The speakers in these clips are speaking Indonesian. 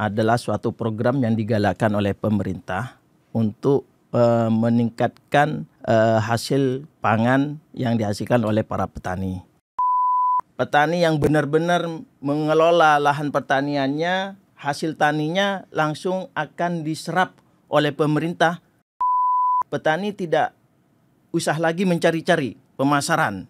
adalah suatu program yang digalakkan oleh pemerintah untuk meningkatkan hasil pangan yang dihasilkan oleh para petani. Petani yang benar-benar mengelola lahan pertaniannya, hasil taninya langsung akan diserap oleh pemerintah. Petani tidak usah lagi mencari-cari pemasaran.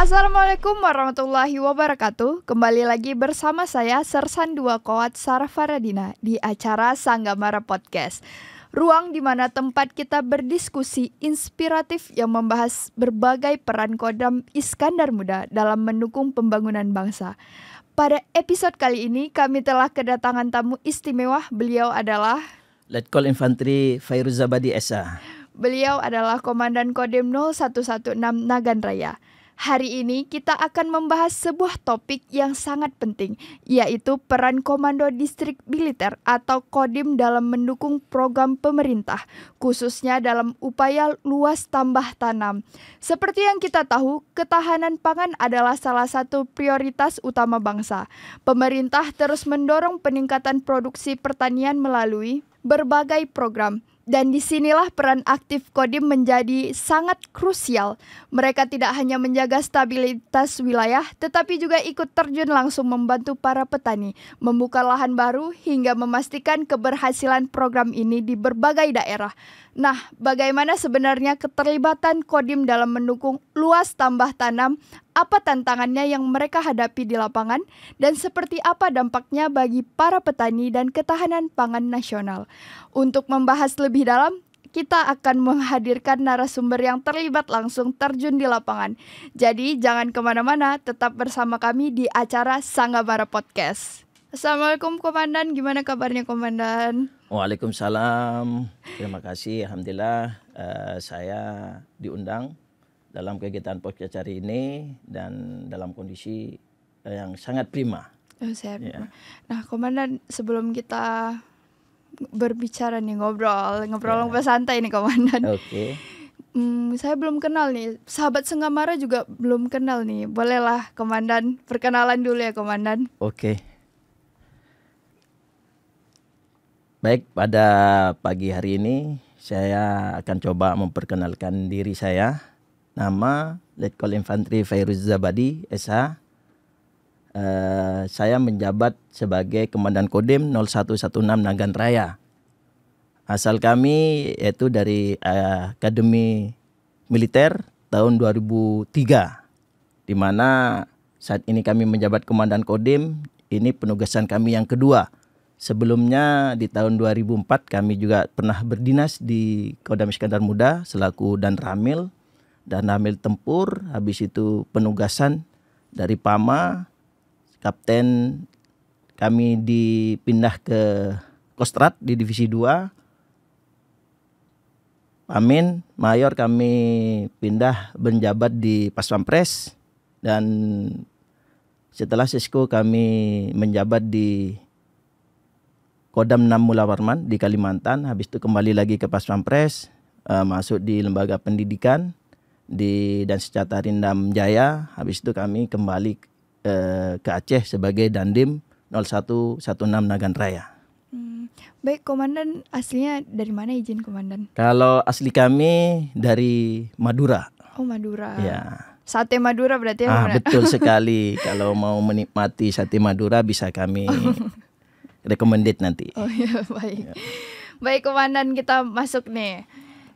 Assalamualaikum warahmatullahi wabarakatuh. Kembali lagi bersama saya Sersan 2 Koat Sarah Faradina di acara Sanggamara Podcast. Ruang di mana tempat kita berdiskusi inspiratif yang membahas berbagai peran Kodam Iskandar Muda dalam mendukung pembangunan bangsa. Pada episode kali ini kami telah kedatangan tamu istimewa. Beliau adalah Letkol Infantri Fairuz Zabadi SH. Beliau adalah Komandan Kodim 0116 Nagan Raya. Hari ini kita akan membahas sebuah topik yang sangat penting, yaitu peran Komando Distrik Militer atau Kodim dalam mendukung program pemerintah, khususnya dalam upaya luas tambah tanam. Seperti yang kita tahu, ketahanan pangan adalah salah satu prioritas utama bangsa. Pemerintah terus mendorong peningkatan produksi pertanian melalui berbagai program. Dan disinilah peran aktif Kodim menjadi sangat krusial. Mereka tidak hanya menjaga stabilitas wilayah, tetapi juga ikut terjun langsung membantu para petani, membuka lahan baru hingga memastikan keberhasilan program ini di berbagai daerah. Nah, bagaimana sebenarnya keterlibatan Kodim dalam mendukung luas tambah tanam? Apa tantangannya yang mereka hadapi di lapangan? Dan seperti apa dampaknya bagi para petani dan ketahanan pangan nasional? Untuk membahas lebih dalam, kita akan menghadirkan narasumber yang terlibat langsung terjun di lapangan. Jadi jangan kemana-mana, tetap bersama kami di acara Sanggamara Podcast. Assalamualaikum Komandan, gimana kabarnya Komandan? Waalaikumsalam, terima kasih. Alhamdulillah saya diundang dalam kegiatan podcast hari ini dan dalam kondisi yang sangat prima. Ya. Nah Komandan, sebelum kita berbicara nih, ngobrol santai nih Komandan. Oke. Saya belum kenal nih, sahabat Sanggamara juga belum kenal nih. Bolehlah Komandan perkenalan dulu ya Komandan. Oke. Baik, pada pagi hari ini saya akan coba memperkenalkan diri saya. Nama Letkol Infantri Fairuz Zabadi SH. Saya menjabat sebagai Komandan Kodim 0116 Nagan Raya. Asal kami yaitu dari Akademi Militer tahun 2003, di mana saat ini kami menjabat Komandan Kodim. Ini penugasan kami yang kedua. Sebelumnya di tahun 2004 kami juga pernah berdinas di Kodam Iskandar Muda selaku dan ramil tempur. Habis itu penugasan dari Pama, kapten kami dipindah ke Kostrad di Divisi 2. Pamin, mayor kami pindah menjabat di Paspampres. Dan setelah Sisko kami menjabat di Kodam 6 Mula Warman di Kalimantan. Habis itu kembali lagi ke Paspampres, masuk di lembaga pendidikan di Dan Sejahtera Rindam Jaya. Habis itu kami kembali ke Aceh sebagai Dandim 0116 Nagan Raya. Baik, Komandan aslinya dari mana izin Komandan? Kalau asli kami dari Madura. Oh, Madura. Ya. Sate Madura berarti ya? Betul sekali. Kalau mau menikmati sate Madura bisa kami recommended nanti. Oh iya, baik. Ya. Baik Komandan, kita masuk nih.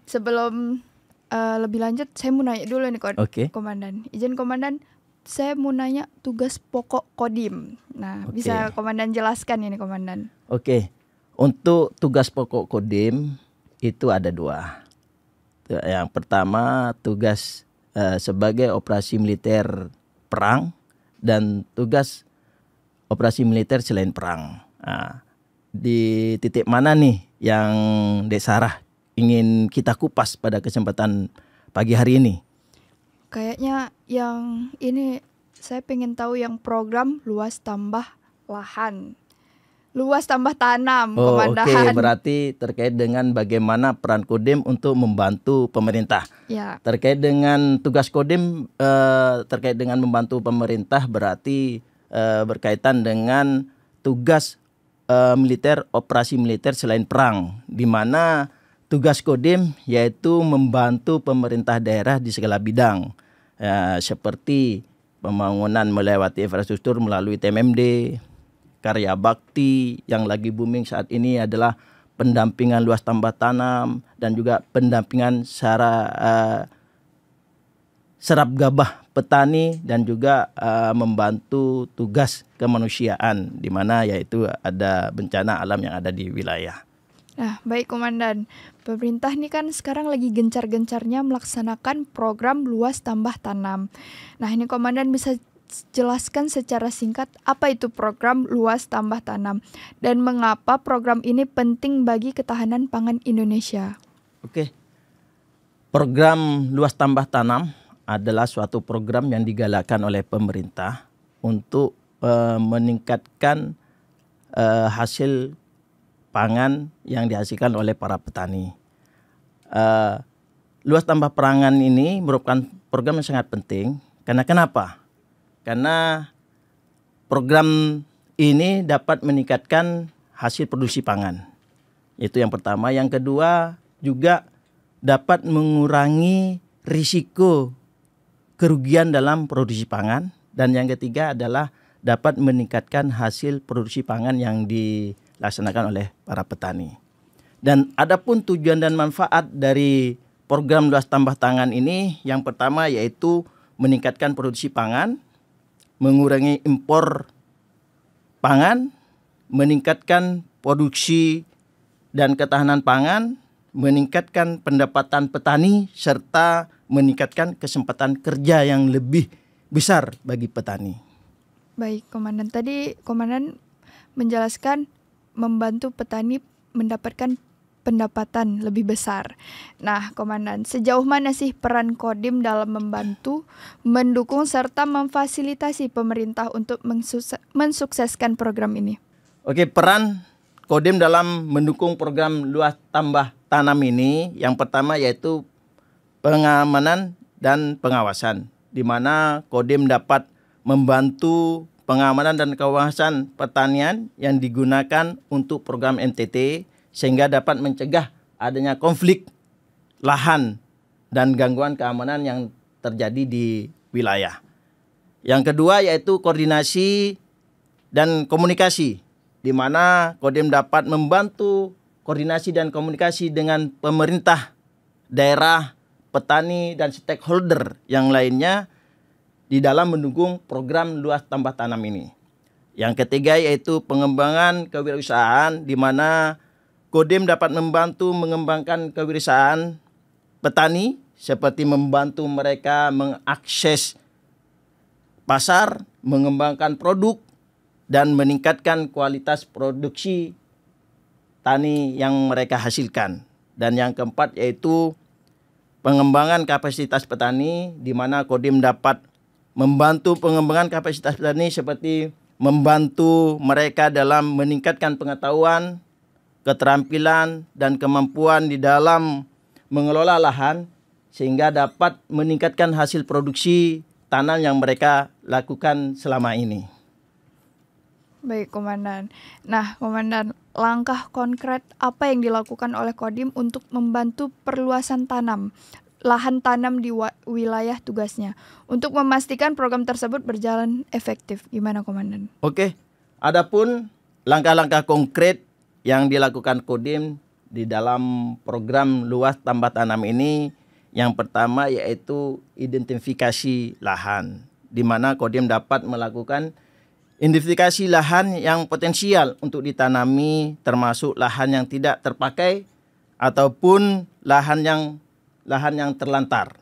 Sebelum lebih lanjut, saya mau nanya dulu nih Komandan. Izin Komandan, saya mau nanya tugas pokok Kodim. Nah, bisa Komandan jelaskan ini Komandan? Oke. Untuk tugas pokok Kodim itu ada 2. Yang pertama tugas sebagai operasi militer perang dan tugas operasi militer selain perang. Nah, di titik mana nih yang Dek Sarah ingin kita kupas pada kesempatan pagi hari ini? Kayaknya yang ini saya pengen tahu yang program luas tambah lahan. luas tambah tanam, Oh, Komandan. berarti terkait dengan bagaimana peran Kodim untuk membantu pemerintah. Ya, Terkait dengan tugas Kodim, terkait dengan membantu pemerintah berarti berkaitan dengan tugas militer, operasi militer selain perang, di mana tugas Kodim yaitu membantu pemerintah daerah di segala bidang, seperti pembangunan melewati infrastruktur melalui TMMD, karya bakti yang lagi booming saat ini adalah pendampingan luas tambah tanam dan juga pendampingan serap gabah petani dan juga membantu tugas kemanusiaan di mana yaitu ada bencana alam yang ada di wilayah. nah baik Komandan. Pemerintah ini kan sekarang lagi gencar-gencarnya melaksanakan program luas tambah tanam. Nah ini Komandan bisa jelaskan secara singkat apa itu program luas tambah tanam dan mengapa program ini penting bagi ketahanan pangan Indonesia. Oke. Program luas tambah tanam adalah suatu program yang digalakkan oleh pemerintah untuk meningkatkan hasil pangan yang dihasilkan oleh para petani. Luas tambah pangan ini merupakan program yang sangat penting karena kenapa? Karena program ini dapat meningkatkan hasil produksi pangan. Itu yang pertama. Yang kedua juga dapat mengurangi risiko kerugian dalam produksi pangan. Dan yang ketiga adalah dapat meningkatkan hasil produksi pangan yang dilaksanakan oleh para petani. Dan adapun tujuan dan manfaat dari program luas tambah tangan ini, yang pertama yaitu meningkatkan produksi pangan, mengurangi impor pangan, meningkatkan produksi dan ketahanan pangan, meningkatkan pendapatan petani, serta meningkatkan kesempatan kerja yang lebih besar bagi petani. Baik Komandan, tadi Komandan menjelaskan membantu petani mendapatkan pendapatan lebih besar. Nah, Komandan, sejauh mana sih peran Kodim dalam membantu, mendukung, serta memfasilitasi pemerintah untuk mensukseskan program ini? Oke, peran Kodim dalam mendukung program luas tambah tanam ini, yang pertama yaitu pengamanan dan pengawasan, di mana Kodim dapat membantu pengamanan dan kawasan pertanian yang digunakan untuk program NTT, sehingga dapat mencegah adanya konflik lahan dan gangguan keamanan yang terjadi di wilayah. Yang kedua yaitu koordinasi dan komunikasi, di mana Kodim dapat membantu koordinasi dan komunikasi dengan pemerintah daerah, petani, dan stakeholder yang lainnya di dalam mendukung program luas tambah tanam ini. Yang ketiga yaitu pengembangan kewirausahaan, di mana Kodim dapat membantu mengembangkan kewirausahaan petani seperti membantu mereka mengakses pasar, mengembangkan produk, dan meningkatkan kualitas produksi tani yang mereka hasilkan. Dan yang keempat yaitu pengembangan kapasitas petani, di mana Kodim dapat membantu pengembangan kapasitas petani seperti membantu mereka dalam meningkatkan pengetahuan, keterampilan, dan kemampuan di dalam mengelola lahan sehingga dapat meningkatkan hasil produksi tanam yang mereka lakukan selama ini. Baik, Komandan. Nah, Komandan, langkah konkret apa yang dilakukan oleh Kodim untuk membantu perluasan lahan tanam di wilayah tugasnya untuk memastikan program tersebut berjalan efektif? Gimana, Komandan? Oke, adapun langkah-langkah konkret yang dilakukan Kodim di dalam program luas tambah tanam ini, yang pertama yaitu identifikasi lahan, di mana Kodim dapat melakukan identifikasi lahan yang potensial untuk ditanami, termasuk lahan yang tidak terpakai ataupun lahan yang terlantar.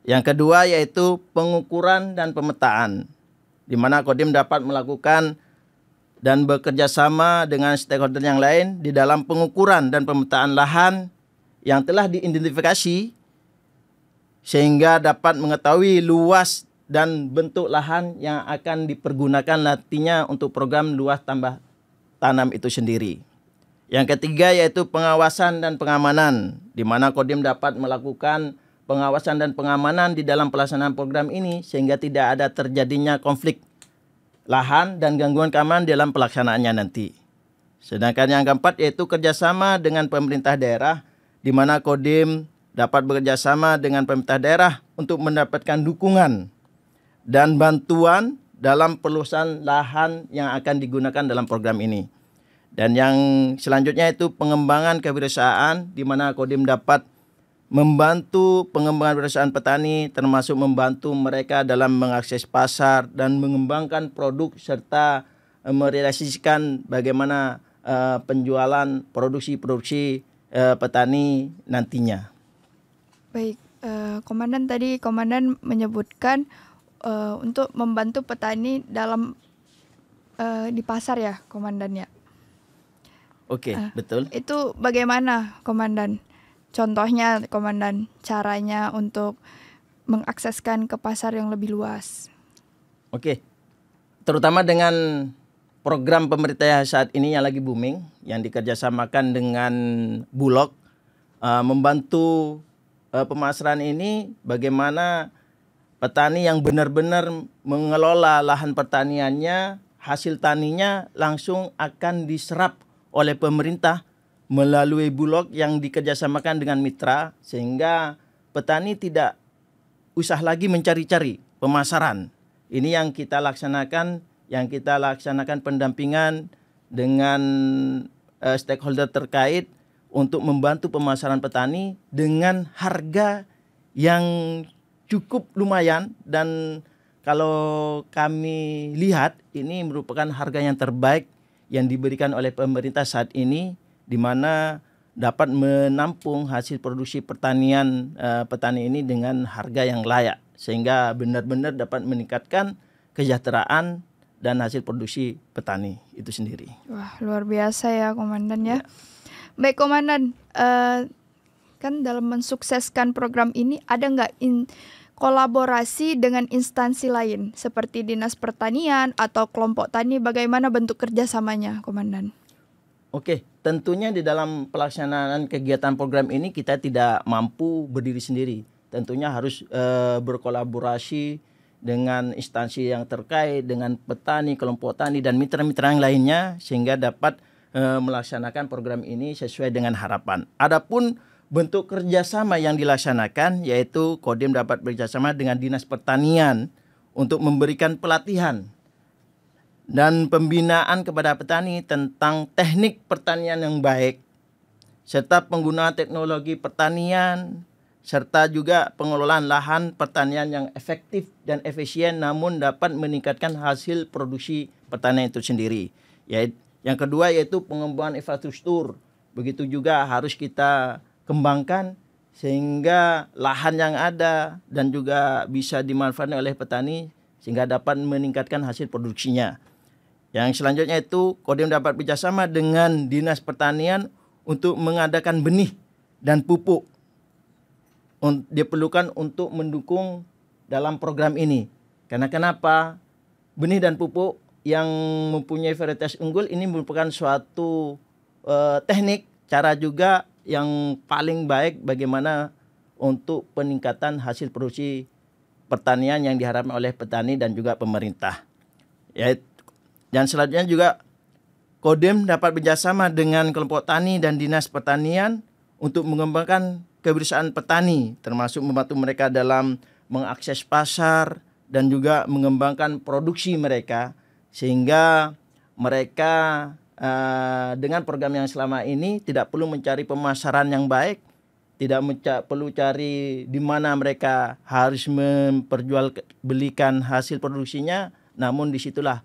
Yang kedua yaitu pengukuran dan pemetaan, di mana Kodim dapat melakukan dan bekerja sama dengan stakeholder yang lain di dalam pengukuran dan pemetaan lahan yang telah diidentifikasi, sehingga dapat mengetahui luas dan bentuk lahan yang akan dipergunakan nantinya untuk program luas tambah tanam itu sendiri. Yang ketiga yaitu pengawasan dan pengamanan, di mana Kodim dapat melakukan pengawasan dan pengamanan di dalam pelaksanaan program ini sehingga tidak ada terjadinya konflik lahan dan gangguan keamanan dalam pelaksanaannya nanti. Sedangkan yang keempat yaitu kerjasama dengan pemerintah daerah, di mana Kodim dapat bekerjasama dengan pemerintah daerah untuk mendapatkan dukungan dan bantuan dalam peluasan lahan yang akan digunakan dalam program ini. Dan yang selanjutnya itu pengembangan kewirausahaan, di mana Kodim dapat membantu pengembangan kewirausahaan petani, termasuk membantu mereka dalam mengakses pasar dan mengembangkan produk serta merealisasikan bagaimana penjualan produksi petani nantinya. Baik, Komandan tadi Komandan menyebutkan untuk membantu petani dalam di pasar ya, Komandan ya. Oke, betul. Itu bagaimana, Komandan? Contohnya, Komandan, caranya untuk mengakseskan ke pasar yang lebih luas. Oke, terutama dengan program pemerintah saat ini yang lagi booming, yang dikerjasamakan dengan Bulog, membantu pemasaran ini bagaimana petani yang benar-benar mengelola lahan pertaniannya, hasil taninya langsung akan diserap oleh pemerintah melalui Bulog yang dikerjasamakan dengan mitra, sehingga petani tidak usah lagi mencari-cari pemasaran. Ini yang kita laksanakan, pendampingan dengan stakeholder terkait untuk membantu pemasaran petani dengan harga yang cukup lumayan, dan kalau kami lihat ini merupakan harga yang terbaik yang diberikan oleh pemerintah saat ini, di mana dapat menampung hasil produksi pertanian petani ini dengan harga yang layak, sehingga benar-benar dapat meningkatkan kesejahteraan dan hasil produksi petani itu sendiri. Wah, luar biasa ya, Komandan ya. Baik, Komandan, kan dalam mensukseskan program ini ada nggak kolaborasi dengan instansi lain seperti Dinas Pertanian atau kelompok tani? Bagaimana bentuk kerjasamanya, Komandan? Oke, tentunya di dalam pelaksanaan kegiatan program ini kita tidak mampu berdiri sendiri. Tentunya harus berkolaborasi dengan instansi yang terkait, dengan petani, kelompok tani, dan mitra-mitra yang lainnya, sehingga dapat melaksanakan program ini sesuai dengan harapan. Adapun bentuk kerjasama yang dilaksanakan, yaitu Kodim dapat bekerjasama dengan Dinas Pertanian untuk memberikan pelatihan dan pembinaan kepada petani tentang teknik pertanian yang baik, serta penggunaan teknologi pertanian, serta juga pengelolaan lahan pertanian yang efektif dan efisien namun dapat meningkatkan hasil produksi pertanian itu sendiri. Yang kedua yaitu pengembangan infrastruktur. Begitu juga harus kita kembangkan sehingga lahan yang ada dan juga bisa dimanfaatkan oleh petani sehingga dapat meningkatkan hasil produksinya. Yang selanjutnya itu Kodim dapat bekerjasama dengan Dinas Pertanian untuk mengadakan benih dan pupuk diperlukan untuk mendukung dalam program ini. Karena kenapa? Benih dan pupuk yang mempunyai varietas unggul ini merupakan suatu teknik, cara juga yang paling baik bagaimana untuk peningkatan hasil produksi pertanian yang diharapkan oleh petani dan juga pemerintah. Dan selanjutnya juga Kodim dapat bekerjasama dengan kelompok tani dan Dinas Pertanian untuk mengembangkan kewirausahaan petani, termasuk membantu mereka dalam mengakses pasar dan juga mengembangkan produksi mereka, sehingga mereka dengan program yang selama ini tidak perlu mencari pemasaran yang baik, tidak perlu cari di mana mereka harus memperjualbelikan hasil produksinya, namun disitulah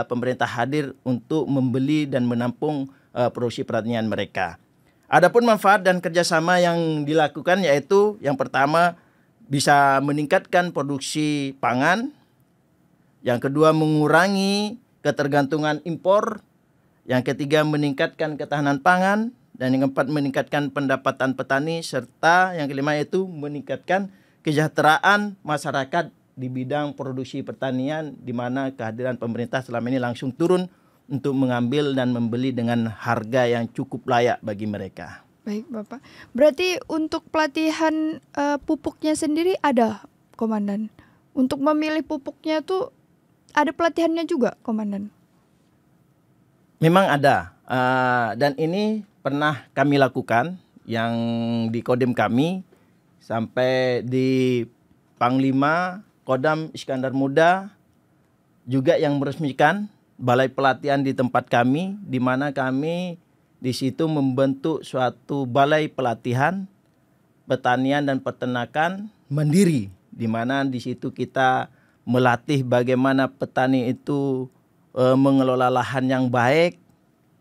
pemerintah hadir untuk membeli dan menampung produksi pertanian mereka. Adapun manfaat dan kerjasama yang dilakukan yaitu yang pertama bisa meningkatkan produksi pangan, yang kedua mengurangi ketergantungan impor, yang ketiga meningkatkan ketahanan pangan, dan yang keempat meningkatkan pendapatan petani, serta yang kelima yaitu meningkatkan kesejahteraan masyarakat di bidang produksi pertanian, di mana kehadiran pemerintah selama ini langsung turun untuk mengambil dan membeli dengan harga yang cukup layak bagi mereka. Baik Bapak. Berarti untuk pelatihan pupuknya sendiri ada, Komandan? Untuk memilih pupuknya tuh ada pelatihannya juga, Komandan? Memang ada, dan ini pernah kami lakukan yang di Kodim kami sampai di Panglima Kodam Iskandar Muda juga yang meresmikan balai pelatihan di tempat kami, di mana kami di situ membentuk suatu balai pelatihan pertanian dan peternakan mandiri, di mana di situ kita melatih bagaimana petani itu mengelola lahan yang baik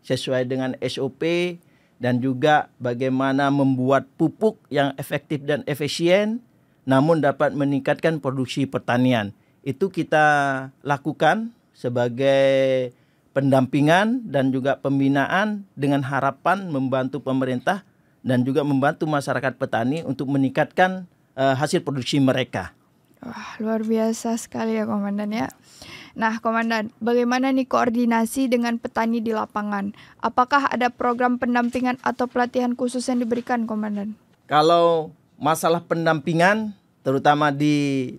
sesuai dengan SOP, dan juga bagaimana membuat pupuk yang efektif dan efisien namun dapat meningkatkan produksi pertanian. Itu kita lakukan sebagai pendampingan dan juga pembinaan dengan harapan membantu pemerintah dan juga membantu masyarakat petani untuk meningkatkan hasil produksi mereka. Wah, luar biasa sekali ya Komandan ya. Nah Komandan, bagaimana nih koordinasi dengan petani di lapangan? Apakah ada program pendampingan atau pelatihan khusus yang diberikan, Komandan? Kalau masalah pendampingan, terutama di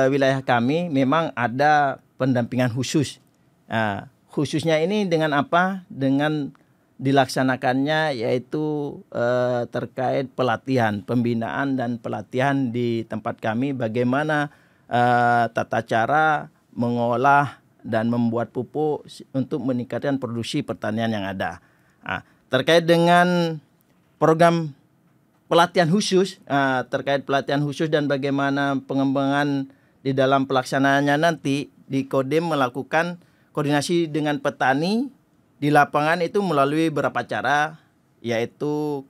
wilayah kami, memang ada pendampingan khusus. Khususnya ini dengan apa? Dengan dilaksanakannya yaitu terkait pelatihan, pembinaan dan pelatihan di tempat kami bagaimana tata cara mengolah dan membuat pupuk untuk meningkatkan produksi pertanian yang ada. Terkait dengan program pelatihan khusus, terkait pelatihan khusus dan bagaimana pengembangan di dalam pelaksanaannya nanti, di Kodim melakukan koordinasi dengan petani di lapangan itu melalui beberapa cara, yaitu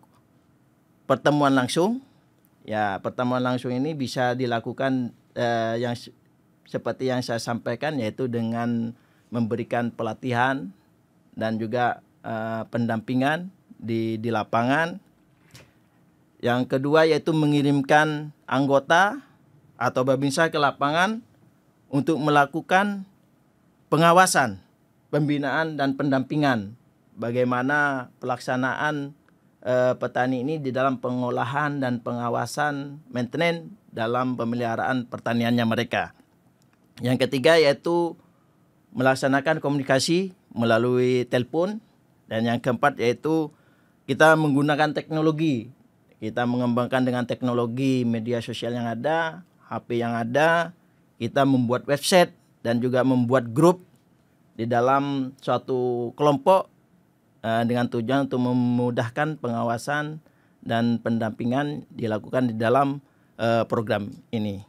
pertemuan langsung. Ya, pertemuan langsung ini bisa dilakukan yang seperti yang saya sampaikan, yaitu dengan memberikan pelatihan dan juga pendampingan di lapangan. Yang kedua yaitu mengirimkan anggota atau babinsa ke lapangan untuk melakukan pengawasan, pembinaan dan pendampingan bagaimana pelaksanaan petani ini di dalam pengolahan dan pengawasan maintenance dalam pemeliharaan pertaniannya mereka. Yang ketiga yaitu melaksanakan komunikasi melalui telepon, dan yang keempat yaitu kita menggunakan teknologi. Kita mengembangkan dengan teknologi media sosial yang ada, HP yang ada, kita membuat website dan juga membuat grup di dalam suatu kelompok dengan tujuan untuk memudahkan pengawasan dan pendampingan dilakukan di dalam program ini.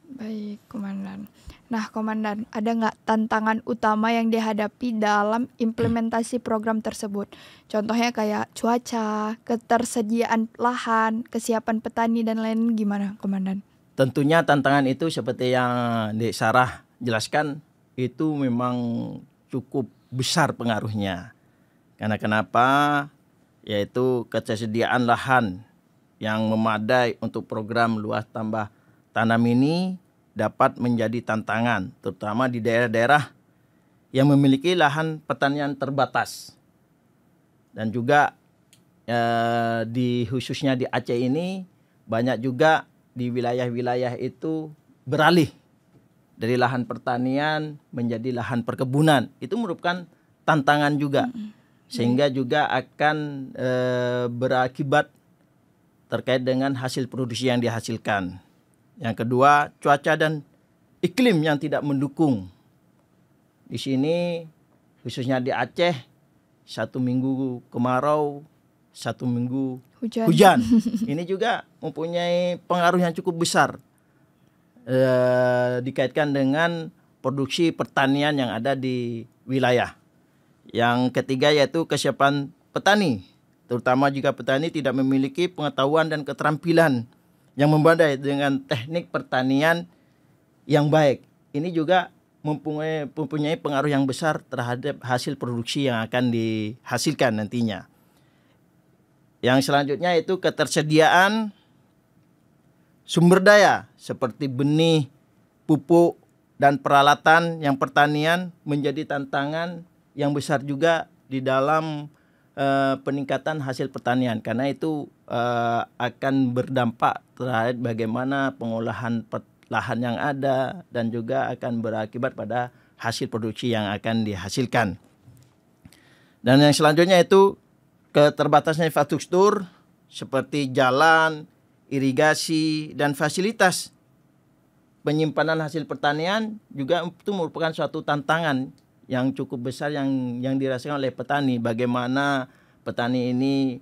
Baik, Komandan. Nah, Komandan, ada nggak tantangan utama yang dihadapi dalam implementasi program tersebut? Contohnya kayak cuaca, ketersediaan lahan, kesiapan petani, dan lain gimana, Komandan? Tentunya tantangan itu seperti yang Dek Sarah jelaskan, itu memang cukup besar pengaruhnya. Karena kenapa? Yaitu ketersediaan lahan yang memadai untuk program luas tambah tanam ini dapat menjadi tantangan, terutama di daerah-daerah yang memiliki lahan pertanian terbatas. Dan juga khususnya di Aceh ini banyak juga di wilayah-wilayah itu beralih dari lahan pertanian menjadi lahan perkebunan. Itu merupakan tantangan juga, sehingga juga akan berakibat terkait dengan hasil produksi yang dihasilkan. Yang kedua, cuaca dan iklim yang tidak mendukung. Di sini, khususnya di Aceh, 1 minggu kemarau, 1 minggu hujan. Ini juga mempunyai pengaruh yang cukup besar dikaitkan dengan produksi pertanian yang ada di wilayah. Yang ketiga yaitu kesiapan petani, terutama jika petani tidak memiliki pengetahuan dan keterampilan yang memadai dengan teknik pertanian yang baik. Ini juga mempunyai pengaruh yang besar terhadap hasil produksi yang akan dihasilkan nantinya. Yang selanjutnya itu ketersediaan sumber daya seperti benih, pupuk, dan peralatan yang pertanian menjadi tantangan yang besar juga di dalam peningkatan hasil pertanian, karena itu akan berdampak terhadap bagaimana pengolahan lahan yang ada dan juga akan berakibat pada hasil produksi yang akan dihasilkan. Dan yang selanjutnya itu keterbatasan infrastruktur seperti jalan, irigasi, dan fasilitas penyimpanan hasil pertanian juga itu merupakan suatu tantangan yang cukup besar yang dirasakan oleh petani. Bagaimana petani ini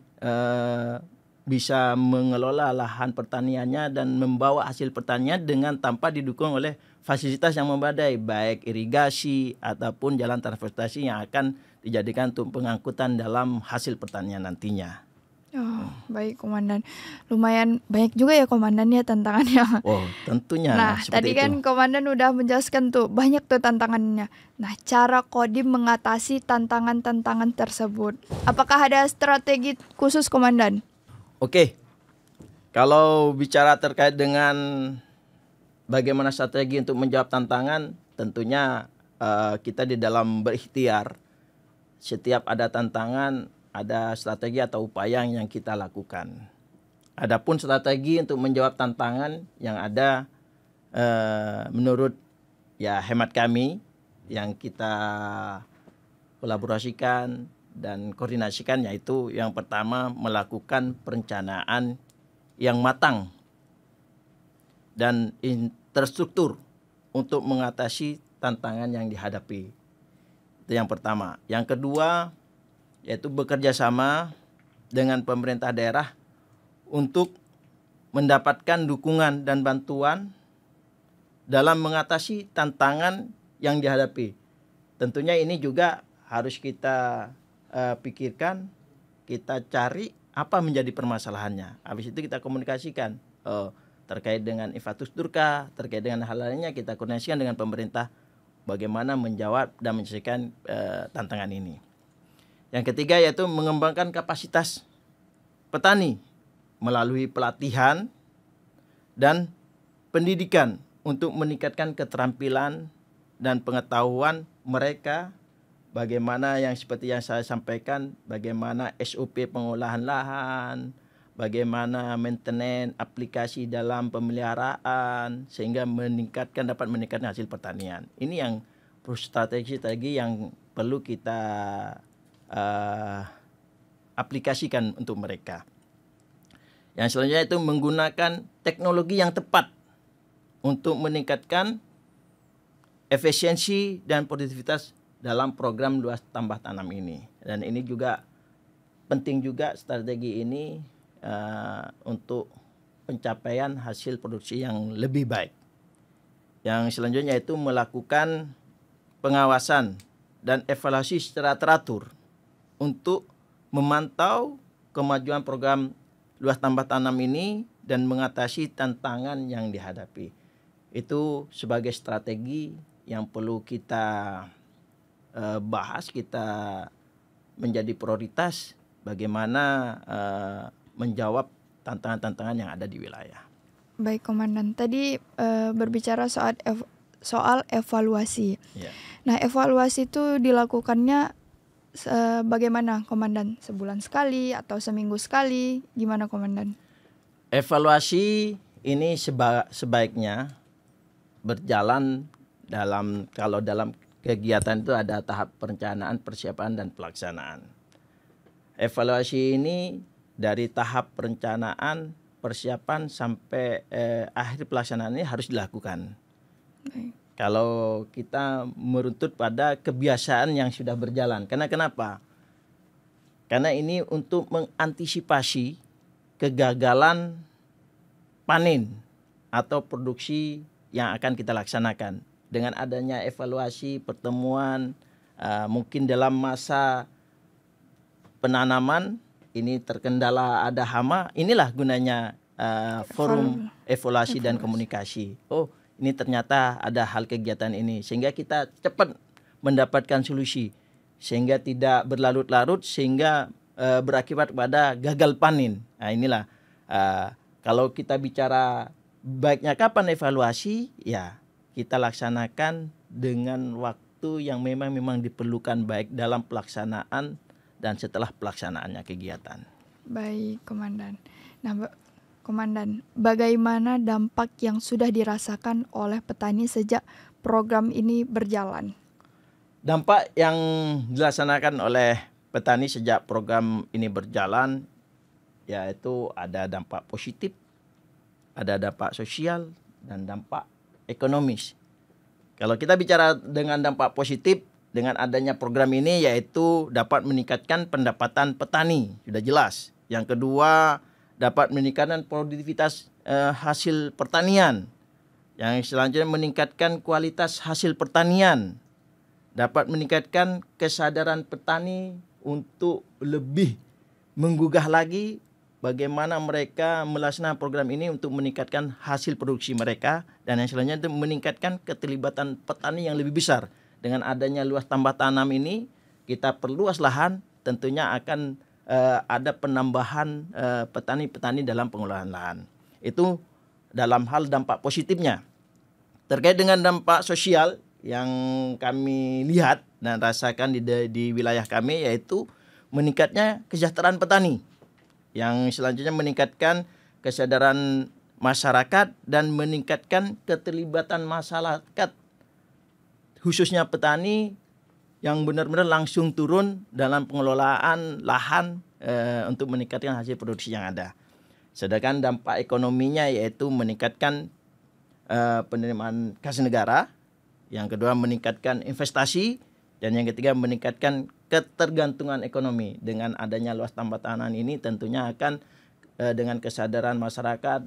bisa mengelola lahan pertaniannya dan membawa hasil pertanian dengan tanpa didukung oleh fasilitas yang memadai, baik irigasi ataupun jalan transportasi yang akan dijadikan untuk pengangkutan dalam hasil pertanian nantinya. Oh, baik Komandan. Lumayan banyak juga ya Komandan ya tantangannya. Oh, tentunya. Nah, tadi kan Komandan udah menjelaskan tuh banyak tuh tantangannya. Nah, cara Kodim mengatasi tantangan-tantangan tersebut. Apakah ada strategi khusus Komandan? Oke. Kalau bicara terkait dengan bagaimana strategi untuk menjawab tantangan, tentunya kita di dalam berikhtiar. Setiap ada tantangan, ada strategi atau upaya yang kita lakukan. Adapun strategi untuk menjawab tantangan yang ada menurut hemat kami yang kita kolaborasikan dan koordinasikan, yaitu yang pertama melakukan perencanaan yang matang dan terstruktur untuk mengatasi tantangan yang dihadapi. Itu yang pertama. Yang kedua, yaitu bekerja sama dengan pemerintah daerah untuk mendapatkan dukungan dan bantuan dalam mengatasi tantangan yang dihadapi. Tentunya ini juga harus kita pikirkan, kita cari apa menjadi permasalahannya. Habis itu kita komunikasikan terkait dengan infrastruktur kah, terkait dengan hal lainnya, kita koordinasikan dengan pemerintah bagaimana menjawab dan menyelesaikan tantangan ini. Yang ketiga yaitu mengembangkan kapasitas petani melalui pelatihan dan pendidikan untuk meningkatkan keterampilan dan pengetahuan mereka, bagaimana yang seperti yang saya sampaikan, bagaimana SOP pengolahan lahan, bagaimana maintenance aplikasi dalam pemeliharaan sehingga dapat meningkatkan hasil pertanian. Ini yang strategi yang perlu kita aplikasikan untuk mereka. Yang selanjutnya itu menggunakan teknologi yang tepat untuk meningkatkan efisiensi dan produktivitas dalam program luas tambah tanam ini. Dan ini juga penting juga strategi ini untuk pencapaian hasil produksi yang lebih baik. Yang selanjutnya itu melakukan pengawasan dan evaluasi secara teratur untuk memantau kemajuan program luas tambah tanam ini dan mengatasi tantangan yang dihadapi. Itu sebagai strategi yang perlu kita bahas, kita menjadi prioritas bagaimana menjawab tantangan-tantangan yang ada di wilayah. Baik Komandan, tadi berbicara soal evaluasi. Ya. Nah, evaluasi itu dilakukannya bagaimana Komandan? Sebulan sekali atau seminggu sekali? Gimana Komandan? Evaluasi ini sebaiknya berjalan kalau dalam kegiatan itu ada tahap perencanaan, persiapan, dan pelaksanaan. Evaluasi ini dari tahap perencanaan, persiapan sampai akhir pelaksanaan ini harus dilakukan. Baik. Kalau kita meruntut pada kebiasaan yang sudah berjalan. Karena kenapa? Karena ini untuk mengantisipasi kegagalan panen atau produksi yang akan kita laksanakan. Dengan adanya evaluasi, pertemuan, mungkin dalam masa penanaman ini terkendala ada hama, inilah gunanya forum evaluasi dan komunikasi. Oh, ini ternyata ada hal kegiatan ini, sehingga kita cepat mendapatkan solusi, sehingga tidak berlarut-larut, sehingga berakibat pada gagal panen. Nah inilah kalau kita bicara baiknya kapan evaluasi, ya kita laksanakan dengan sesuatu yang memang diperlukan baik dalam pelaksanaan dan setelah pelaksanaannya kegiatan. Baik, Komandan. Nah, Komandan, bagaimana dampak yang sudah dirasakan oleh petani sejak program ini berjalan? Dampak yang dilaksanakan oleh petani sejak program ini berjalan, yaitu ada dampak positif, ada dampak sosial, dan dampak ekonomis. Kalau kita bicara dengan dampak positif, dengan adanya program ini yaitu dapat meningkatkan pendapatan petani, sudah jelas. Yang kedua, dapat meningkatkan produktivitas hasil pertanian. Yang selanjutnya meningkatkan kualitas hasil pertanian. Dapat meningkatkan kesadaran petani untuk lebih menggugah lagi bagaimana mereka melaksanakan program ini untuk meningkatkan hasil produksi mereka. Dan yang selanjutnya itu meningkatkan keterlibatan petani yang lebih besar. Dengan adanya luas tambah tanam ini, kita perluas lahan, tentunya akan ada penambahan petani-petani dalam pengelolaan lahan. Itu dalam hal dampak positifnya. Terkait dengan dampak sosial yang kami lihat dan rasakan di wilayah kami, yaitu meningkatnya kesejahteraan petani. Yang selanjutnya meningkatkan kesadaran masyarakat dan meningkatkan keterlibatan masyarakat, khususnya petani yang benar-benar langsung turun dalam pengelolaan lahan untuk meningkatkan hasil produksi yang ada. Sedangkan dampak ekonominya yaitu meningkatkan penerimaan kas negara, yang kedua meningkatkan investasi, dan yang ketiga meningkatkan ketergantungan ekonomi. Dengan adanya luas tambah tanah ini tentunya akan dengan kesadaran masyarakat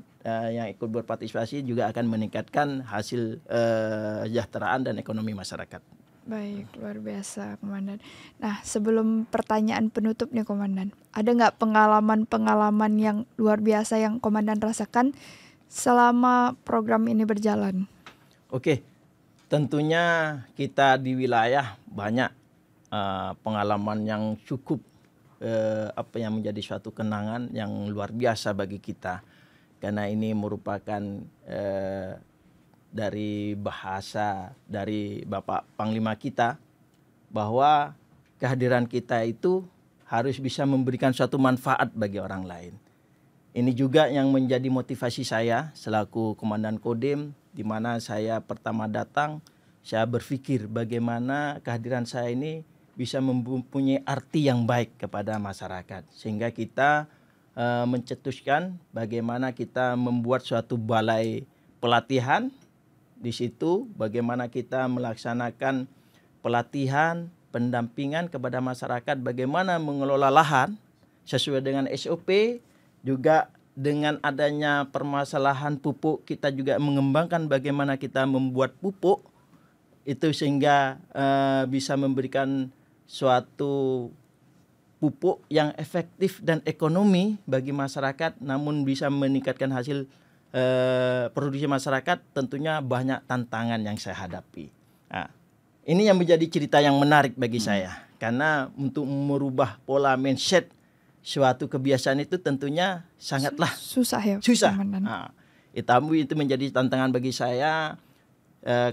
yang ikut berpartisipasi juga akan meningkatkan hasil kesejahteraan dan ekonomi masyarakat. Baik, luar biasa, Komandan. Nah, sebelum pertanyaan penutup nih, Komandan, ada nggak pengalaman-pengalaman yang luar biasa yang Komandan rasakan selama program ini berjalan? Oke, tentunya kita di wilayah banyak pengalaman yang cukup yang menjadi suatu kenangan yang luar biasa bagi kita, karena ini merupakan dari bahasa dari Bapak Panglima kita bahwa kehadiran kita itu harus bisa memberikan suatu manfaat bagi orang lain. Ini juga yang menjadi motivasi saya selaku Komandan Kodim, di mana saya pertama datang, saya berpikir bagaimana kehadiran saya ini bisa mempunyai arti yang baik kepada masyarakat. Sehingga kita mencetuskan bagaimana kita membuat suatu balai pelatihan. Di situ bagaimana kita melaksanakan pelatihan, pendampingan kepada masyarakat bagaimana mengelola lahan sesuai dengan SOP. Juga dengan adanya permasalahan pupuk, kita juga mengembangkan bagaimana kita membuat pupuk itu sehingga bisa memberikan suatu pupuk yang efektif dan ekonomi bagi masyarakat, namun bisa meningkatkan hasil produksi masyarakat. Tentunya banyak tantangan yang saya hadapi. Nah, ini yang menjadi cerita yang menarik bagi saya, karena untuk merubah pola mindset suatu kebiasaan itu tentunya sangatlah susah ya. Susah. Nah, itu menjadi tantangan bagi saya.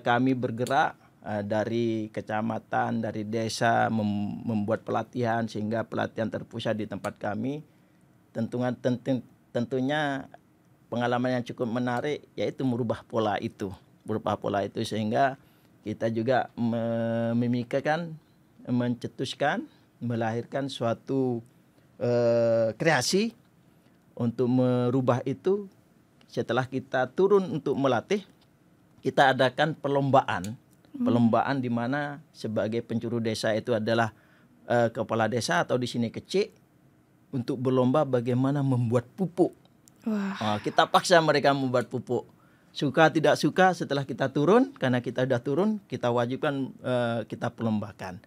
Kami bergerak dari kecamatan, dari desa, membuat pelatihan sehingga pelatihan terpusat di tempat kami. Tentunya pengalaman yang cukup menarik yaitu merubah pola itu sehingga kita juga memikirkan, mencetuskan, melahirkan suatu kreasi untuk merubah itu. Setelah kita turun untuk melatih, kita adakan perlombaan di mana sebagai penjuru desa itu adalah kepala desa atau di sini kecik untuk berlomba bagaimana membuat pupuk. Wah. Kita paksa mereka membuat pupuk. Suka tidak suka setelah kita turun, karena kita sudah turun, kita wajibkan kita perlombakan.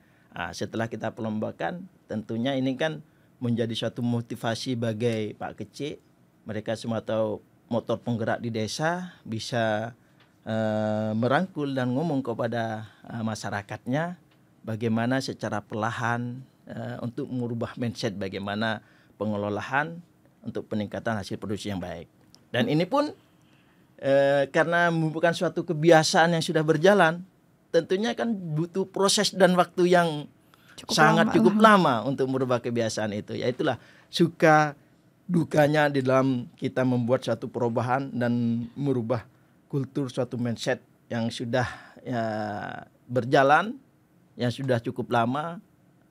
Setelah kita perlombakan, tentunya ini kan menjadi suatu motivasi bagi Pak Kecik. Mereka semua tahu motor penggerak di desa bisa merangkul dan ngomong kepada masyarakatnya bagaimana secara perlahan untuk merubah mindset bagaimana pengelolaan untuk peningkatan hasil produksi yang baik. Dan ini pun karena merupakan suatu kebiasaan yang sudah berjalan, tentunya kan butuh proses dan waktu yang cukup lama untuk merubah kebiasaan itu. Ya itulah suka dukanya di dalam kita membuat suatu perubahan dan merubah kultur suatu mindset yang sudah ya, berjalan, yang sudah cukup lama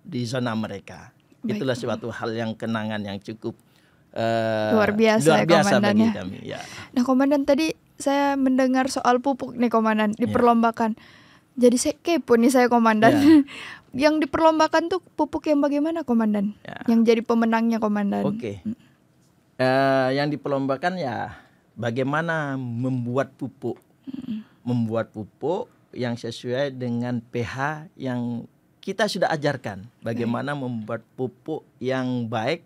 di zona mereka. Baik. Itulah suatu hal yang kenangan yang cukup luar biasa bagi kami. Ya. Nah Komandan, tadi saya mendengar soal pupuk nih Komandan, diperlombakan. Jadi saya kepo nih saya Komandan. Yang diperlombakan tuh pupuk yang bagaimana Komandan? Yang jadi pemenangnya Komandan? Oke. Yang diperlombakan ya bagaimana membuat pupuk. Membuat pupuk yang sesuai dengan pH yang kita sudah ajarkan. Bagaimana membuat pupuk yang baik,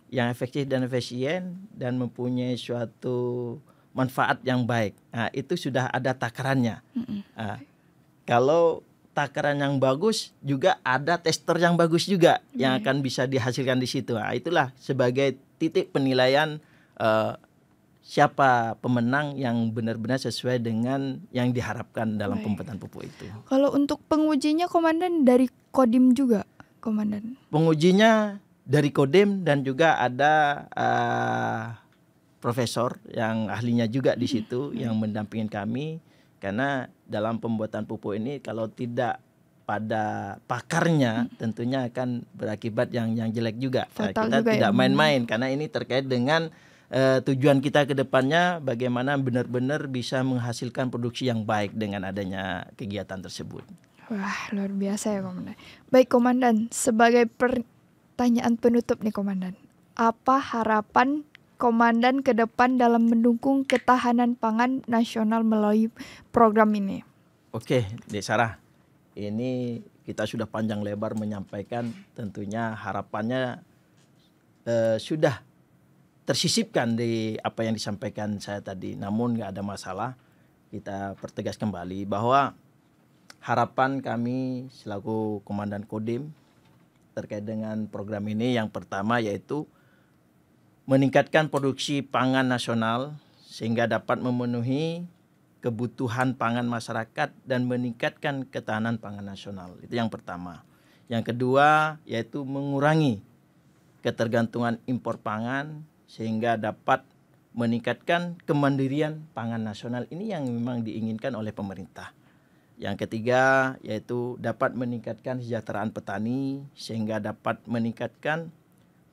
yang efektif dan efisien, dan mempunyai suatu manfaat yang baik. Nah, itu sudah ada takarannya. Kalau takaran yang bagus, juga ada tester yang bagus juga yang akan bisa dihasilkan di situ. Nah, itulah sebagai titik penilaian siapa pemenang yang benar-benar sesuai dengan yang diharapkan dalam pembuatan pupuk itu. Kalau untuk pengujinya Komandan dari Kodim juga, Komandan? Pengujinya dari Kodim dan juga ada profesor yang ahlinya juga di situ yang mendampingin kami. Karena dalam pembuatan pupuk ini kalau tidak pada pakarnya tentunya akan berakibat yang jelek juga. Nah, kita tidak main-main karena ini terkait dengan tujuan kita ke depannya bagaimana benar-benar bisa menghasilkan produksi yang baik dengan adanya kegiatan tersebut. Wah, luar biasa ya Komandan. Baik Komandan, sebagai pertanyaan penutup nih Komandan, apa harapan Komandan ke depan dalam mendukung ketahanan pangan nasional melalui program ini? Oke, Dek Sarah, ini kita sudah panjang lebar menyampaikan, tentunya harapannya sudah tersisipkan di apa yang disampaikan saya tadi. Namun nggak ada masalah, kita pertegas kembali bahwa harapan kami selaku Komandan Kodim terkait dengan program ini yang pertama yaitu meningkatkan produksi pangan nasional sehingga dapat memenuhi kebutuhan pangan masyarakat dan meningkatkan ketahanan pangan nasional. Itu yang pertama. Yang kedua yaitu mengurangi ketergantungan impor pangan sehingga dapat meningkatkan kemandirian pangan nasional. Ini yang memang diinginkan oleh pemerintah. Yang ketiga yaitu dapat meningkatkan kesejahteraan petani sehingga dapat meningkatkan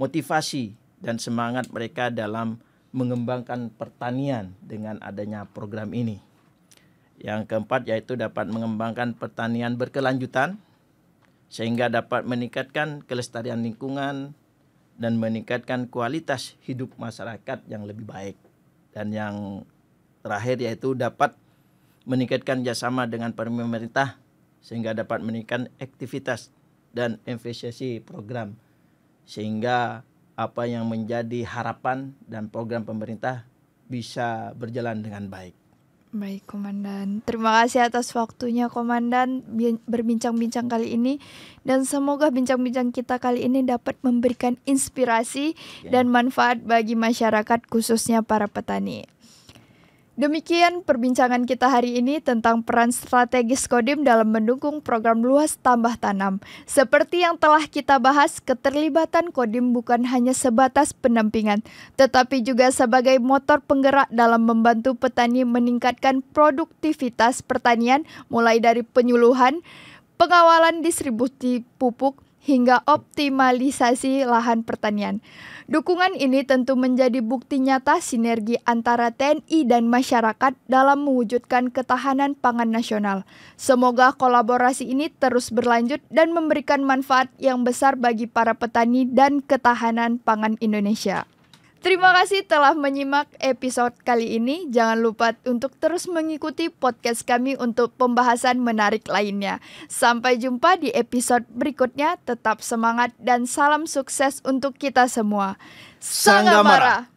motivasi dan semangat mereka dalam mengembangkan pertanian dengan adanya program ini. Yang keempat yaitu dapat mengembangkan pertanian berkelanjutan sehingga dapat meningkatkan kelestarian lingkungan dan meningkatkan kualitas hidup masyarakat yang lebih baik. Dan yang terakhir yaitu dapat meningkatkan kerjasama dengan pemerintah sehingga dapat meningkatkan aktivitas dan efisiensi program sehingga apa yang menjadi harapan dan program pemerintah bisa berjalan dengan baik. Baik Komandan, terima kasih atas waktunya Komandan berbincang-bincang kali ini, dan semoga bincang-bincang kita kali ini dapat memberikan inspirasi dan manfaat bagi masyarakat khususnya para petani. Demikian perbincangan kita hari ini tentang peran strategis Kodim dalam mendukung program luas tambah tanam. Seperti yang telah kita bahas, keterlibatan Kodim bukan hanya sebatas pendampingan, tetapi juga sebagai motor penggerak dalam membantu petani meningkatkan produktivitas pertanian mulai dari penyuluhan, pengawalan distribusi pupuk, hingga optimalisasi lahan pertanian. Dukungan ini tentu menjadi bukti nyata sinergi antara TNI dan masyarakat dalam mewujudkan ketahanan pangan nasional. Semoga kolaborasi ini terus berlanjut dan memberikan manfaat yang besar bagi para petani dan ketahanan pangan Indonesia. Terima kasih telah menyimak episode kali ini. Jangan lupa untuk terus mengikuti podcast kami untuk pembahasan menarik lainnya. Sampai jumpa di episode berikutnya. Tetap semangat dan salam sukses untuk kita semua. Sanggamara.